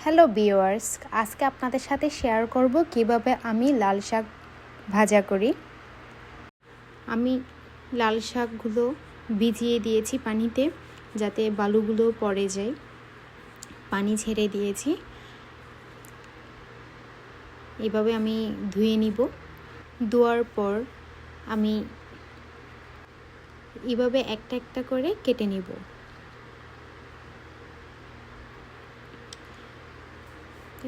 Hello viewers, আজকে আপনাদের সাথে শেয়ার করব কিভাবে আমি লাল শাক ভাজা করি। আমি লাল শাকগুলো ভিজিয়ে দিয়েছি পানিতে, যাতে বালুগুলো পড়ে যায়। পানি ছেড়ে দিয়েছি। এভাবে আমি ধুয়ে নিব। ধোয়ার পর আমি এভাবে একটা একটা করে কেটে নিব।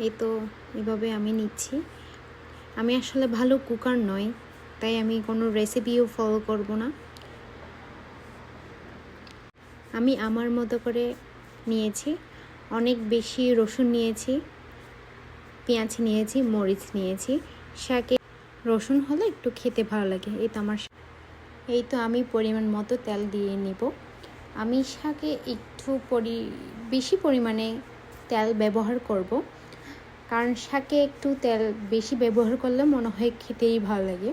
এই তো এভাবে আমি নিচ্ছি। আমি আসলে ভালো কুকার নই, তাই আমি কোনো রেসিপিও ফলো করব না। আমি আমার মতো করে নিয়েছি। অনেক বেশি রসুন নিয়েছি, পেঁয়াজ নিয়েছি, মরিচ নিয়েছি। শাকে রসুন হলে একটু খেতে ভালো লাগে। এই তো আমি পরিমাণ মতো তেল দিয়ে নিব। আমি শাকে একটু বেশি পরিমাণে তেল ব্যবহার করব, কারণ শাকে একটু তেল বেশি ব্যবহার করলে মনে হয় খেতেই ভালো লাগে।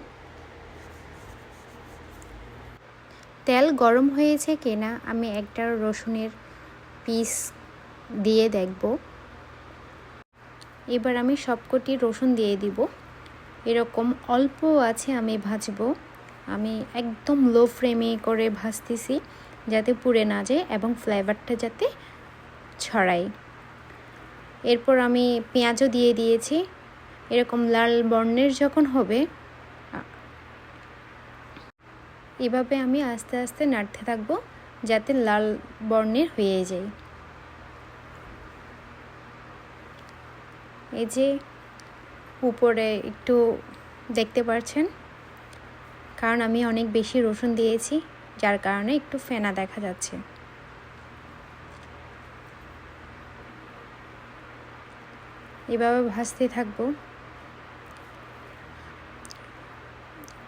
তেল গরম হয়েছে কিনা আমি একটা রসুনের পিস দিয়ে দেখব। এবার আমি সবকটি রসুন দিয়ে দিব। এরকম অল্প আছে আমি ভাজবো। আমি একদম লো ফ্লেমে করে ভাজতেছি, যাতে পুড়ে না যায় এবং ফ্লেভারটা যাতে ছড়ায়। এরপর আমি পেঁয়াজও দিয়ে দিয়েছি। এরকম লাল বর্ণের যখন হবে, এভাবে আমি আস্তে আস্তে নাড়তে থাকবো, যাতে লাল বর্ণের হয়ে যায়। এই যে উপরে একটু দেখতে পাচ্ছেন, কারণ আমি অনেক বেশি রসুন দিয়েছি, যার কারণে একটু ফেনা দেখা যাচ্ছে। এভাবে ভাজতে থাকবো।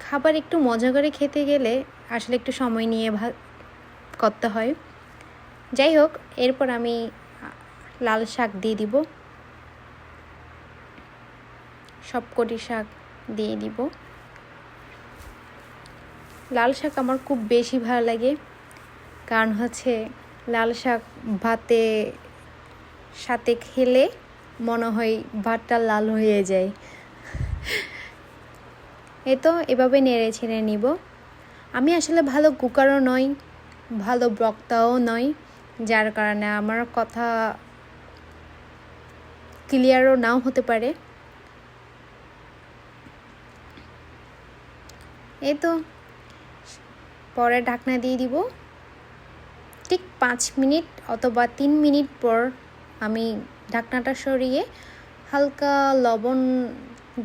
খাবার একটু মজা করে খেতে গেলে আসলে একটু সময় নিয়ে করতে হয়। যাই হোক, এরপর আমি লাল শাক দিয়ে দিব। সবকটি শাক দিয়ে দিব। লাল শাক আমার খুব বেশি ভালো লাগে, কারণ হচ্ছে লাল শাক ভাতে সাথে খেলে মনে হয় ভাতটা লাল হয়ে যায়। এই তো এভাবে নেড়ে ছেড়ে নিব। আমি আসলে ভালো কুকারও নই, ভালো বক্তাও নই, যার কারণে আমার কথা ক্লিয়ারও নাও হতে পারে। এই তো পরে ঢাকনা দিয়ে দিব। ঠিক 5 মিনিট অথবা 3 মিনিট পর আমি ঢাকনাটা সরিয়ে হালকা লবণ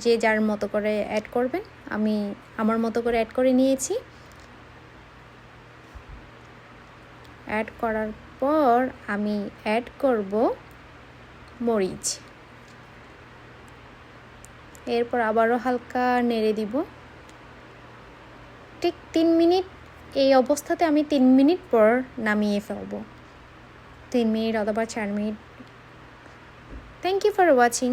যে যার মতো করে অ্যাড করবেন, আমি আমার মতো করে অ্যাড করে নিয়েছি। অ্যাড করার পর আমি অ্যাড করব মরিচ। এরপর আবারও হালকা নেড়ে দিব। ঠিক 3 মিনিট, এই অবস্থাতে আমি 3 মিনিট পর নামিয়ে ফেলব। 3 মিনিট অথবা 4 minute. Thank you for watching.